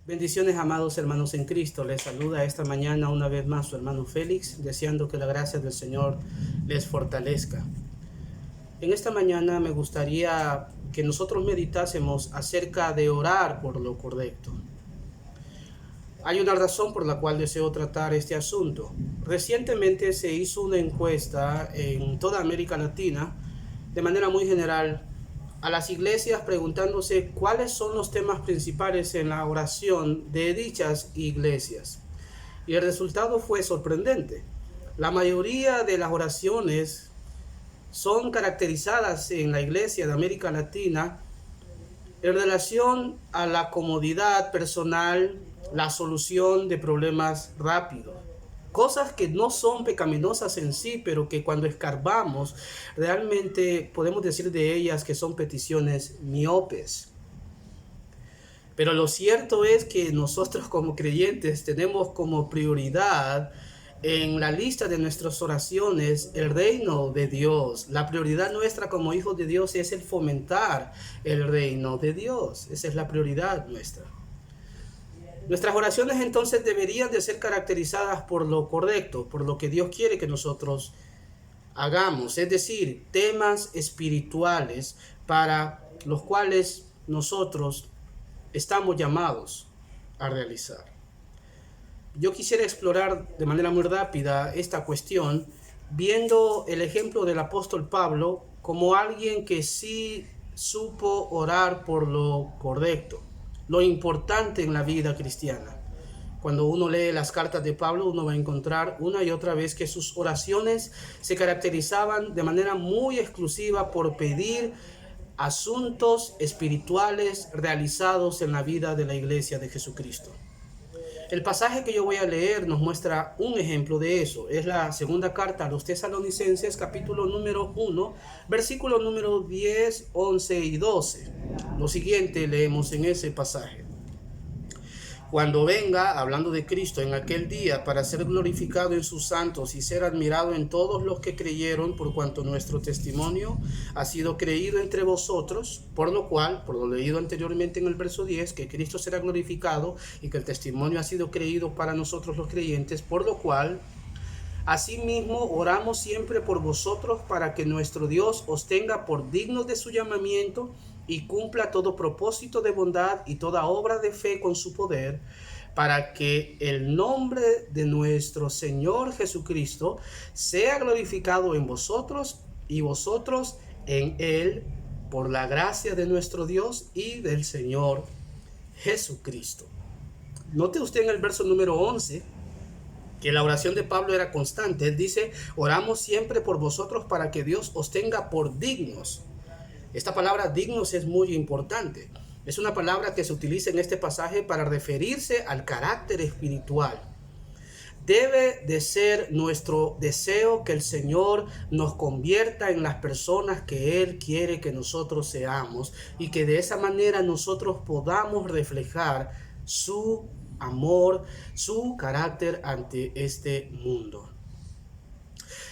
Bendiciones, amados hermanos en Cristo. Les saluda esta mañana una vez más su hermano Félix, deseando que la gracia del Señor les fortalezca. En esta mañana me gustaría que nosotros meditásemos acerca de orar por lo correcto. Hay una razón por la cual deseo tratar este asunto. Recientemente se hizo una encuesta en toda América Latina, de manera muy general, a las iglesias preguntándose cuáles son los temas principales en la oración de dichas iglesias. Y el resultado fue sorprendente. La mayoría de las oraciones son caracterizadas en la iglesia de América Latina en relación a la comodidad personal, la solución de problemas rápidos. Cosas que no son pecaminosas en sí, pero que cuando escarbamos realmente podemos decir de ellas que son peticiones miopes. Pero lo cierto es que nosotros como creyentes tenemos como prioridad en la lista de nuestras oraciones el reino de Dios. La prioridad nuestra como hijos de Dios es el fomentar el reino de Dios. Esa es la prioridad nuestra. Nuestras oraciones entonces deberían de ser caracterizadas por lo correcto, por lo que Dios quiere que nosotros hagamos, es decir, temas espirituales para los cuales nosotros estamos llamados a realizar. Yo quisiera explorar de manera muy rápida esta cuestión, viendo el ejemplo del apóstol Pablo como alguien que sí supo orar por lo correcto, lo importante en la vida cristiana. Cuando uno lee las cartas de Pablo, uno va a encontrar una y otra vez que sus oraciones se caracterizaban de manera muy exclusiva por pedir asuntos espirituales realizados en la vida de la iglesia de Jesucristo. El pasaje que yo voy a leer nos muestra un ejemplo de eso. Es la segunda carta a los Tesalonicenses, capítulo número 1, versículo número 10, 11 y 12. Lo siguiente leemos en ese pasaje. Cuando venga, hablando de Cristo, en aquel día, para ser glorificado en sus santos y ser admirado en todos los que creyeron, por cuanto nuestro testimonio ha sido creído entre vosotros, por lo cual, por lo leído anteriormente en el verso 10, que Cristo será glorificado y que el testimonio ha sido creído para nosotros los creyentes, por lo cual, asimismo, oramos siempre por vosotros para que nuestro Dios os tenga por dignos de su llamamiento y cumpla todo propósito de bondad y toda obra de fe con su poder, para que el nombre de nuestro Señor Jesucristo sea glorificado en vosotros y vosotros en Él, por la gracia de nuestro Dios y del Señor Jesucristo. Note usted en el verso número 11 que la oración de Pablo era constante. Él dice, oramos siempre por vosotros para que Dios os tenga por dignos. Esta palabra dignos es muy importante. Es una palabra que se utiliza en este pasaje para referirse al carácter espiritual. Debe de ser nuestro deseo que el Señor nos convierta en las personas que Él quiere que nosotros seamos y que de esa manera nosotros podamos reflejar su amor, su carácter ante este mundo.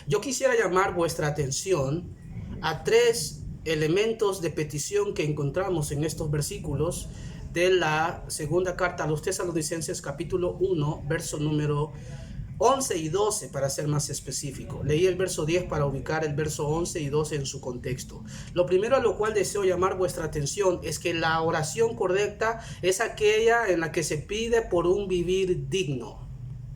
Yo quisiera llamar vuestra atención a tres elementos de petición que encontramos en estos versículos de la segunda carta a los Tesalonicenses, capítulo 1, verso número 11 y 12 para ser más específico. Leí el verso 10 para ubicar el verso 11 y 12 en su contexto. Lo primero a lo cual deseo llamar vuestra atención es que la oración correcta es aquella en la que se pide por un vivir digno.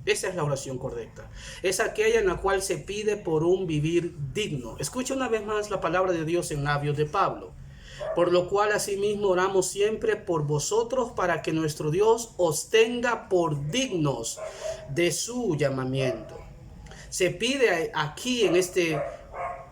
Esa es la oración correcta. Es aquella en la cual se pide por un vivir digno. Escucha una vez más la palabra de Dios en labios de Pablo. Por lo cual asimismo oramos siempre por vosotros para que nuestro Dios os tenga por dignos de su llamamiento. Se pide aquí en este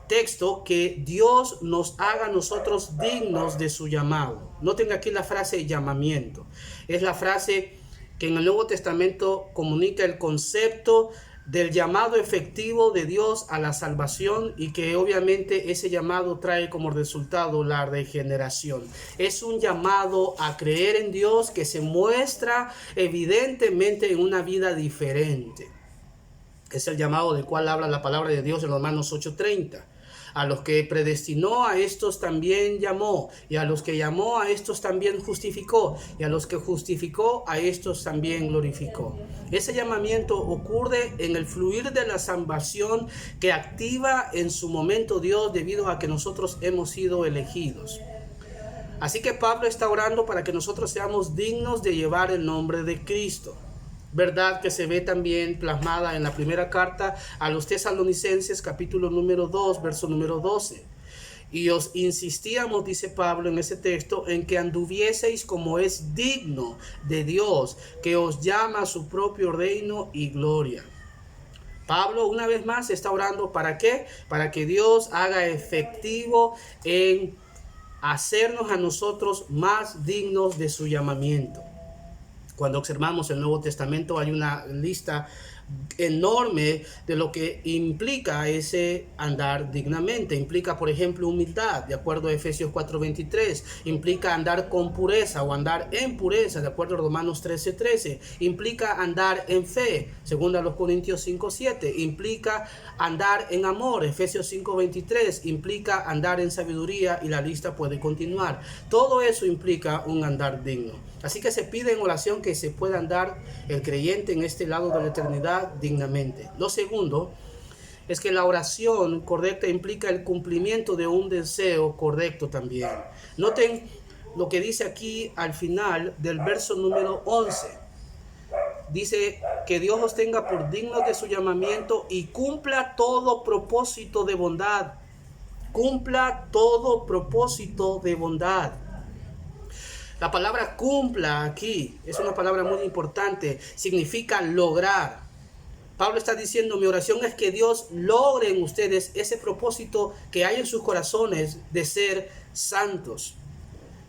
texto que Dios nos haga nosotros dignos de su llamado. Noten aquí la frase llamamiento. Es la frase que en el Nuevo Testamento comunica el concepto del llamado efectivo de Dios a la salvación y que obviamente ese llamado trae como resultado la regeneración. Es un llamado a creer en Dios que se muestra evidentemente en una vida diferente. Es el llamado del cual habla la palabra de Dios en Romanos 8:30. A los que predestinó, a estos también llamó. Y a los que llamó, a estos también justificó. Y a los que justificó, a estos también glorificó. Ese llamamiento ocurre en el fluir de la salvación que activa en su momento Dios debido a que nosotros hemos sido elegidos. Así que Pablo está orando para que nosotros seamos dignos de llevar el nombre de Cristo. Verdad que se ve también plasmada en la primera carta a los Tesalonicenses, capítulo número 2, verso número 12. Y os insistíamos, dice Pablo en ese texto, en que anduvieseis como es digno de Dios, que os llama a su propio reino y gloria. Pablo una vez más está orando, ¿para qué? Para que Dios haga efectivo en hacernos a nosotros más dignos de su llamamiento. Cuando observamos el Nuevo Testamento hay una lista enorme de lo que implica ese andar dignamente. Implica, por ejemplo, humildad, de acuerdo a Efesios 4:23. Implica andar con pureza o andar en pureza, de acuerdo a Romanos 13:13. Implica andar en fe, según a los Corintios 5:7. Implica andar en amor, Efesios 5:23. Implica andar en sabiduría, y la lista puede continuar. Todo eso implica un andar digno. Así que se pide en oración que se pueda andar el creyente en este lado de la eternidad dignamente. Lo segundo es que la oración correcta implica el cumplimiento de un deseo correcto también. Noten lo que dice aquí al final del verso número 11. Dice que Dios os tenga por dignos de su llamamiento y cumpla todo propósito de bondad. Cumpla todo propósito de bondad. La palabra cumpla aquí es una palabra muy importante. Significa lograr. Pablo está diciendo, mi oración es que Dios logre en ustedes ese propósito que hay en sus corazones de ser santos.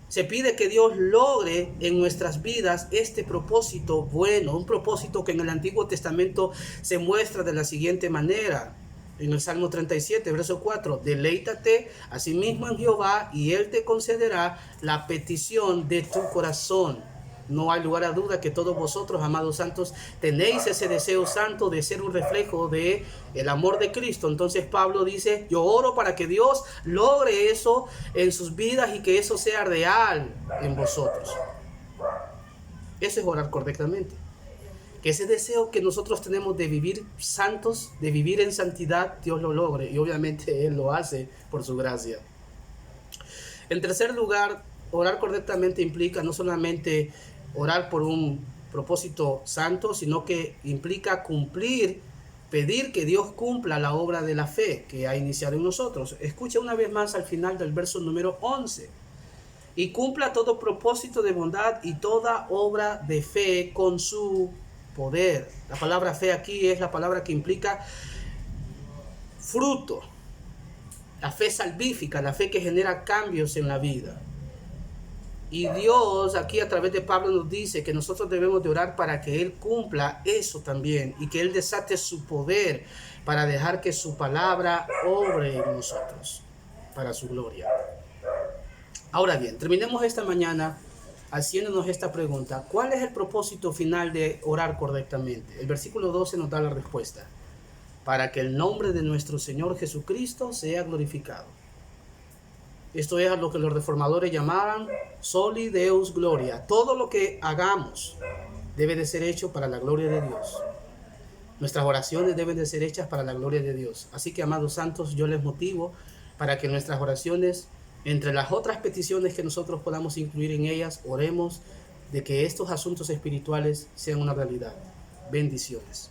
Se pide que Dios logre en nuestras vidas este propósito bueno, un propósito que en el Antiguo Testamento se muestra de la siguiente manera. En el Salmo 37, verso 4, deleítate asimismo en Jehová y Él te concederá la petición de tu corazón. No hay lugar a duda que todos vosotros, amados santos, tenéis ese deseo santo de ser un reflejo de el amor de Cristo. Entonces Pablo dice, yo oro para que Dios logre eso en sus vidas y que eso sea real en vosotros. Eso es orar correctamente. Que ese deseo que nosotros tenemos de vivir santos, de vivir en santidad, Dios lo logre. Y obviamente Él lo hace por su gracia. En tercer lugar, orar correctamente implica no solamente orar por un propósito santo, sino que implica cumplir, pedir que Dios cumpla la obra de la fe que ha iniciado en nosotros. Escucha una vez más al final del verso número 11. Y cumpla todo propósito de bondad y toda obra de fe con su poder. La palabra fe aquí es la palabra que implica fruto. La fe salvífica, la fe que genera cambios en la vida. Y Dios aquí a través de Pablo nos dice que nosotros debemos de orar para que Él cumpla eso también y que Él desate su poder para dejar que su palabra obre en nosotros para su gloria. Ahora bien, terminemos esta mañana haciéndonos esta pregunta. ¿Cuál es el propósito final de orar correctamente? El versículo 12 nos da la respuesta. Para que el nombre de nuestro Señor Jesucristo sea glorificado. Esto es a lo que los reformadores llamaban Soli Deus Gloria. Todo lo que hagamos debe de ser hecho para la gloria de Dios. Nuestras oraciones deben de ser hechas para la gloria de Dios. Así que, amados santos, yo les motivo para que nuestras oraciones, entre las otras peticiones que nosotros podamos incluir en ellas, oremos de que estos asuntos espirituales sean una realidad. Bendiciones.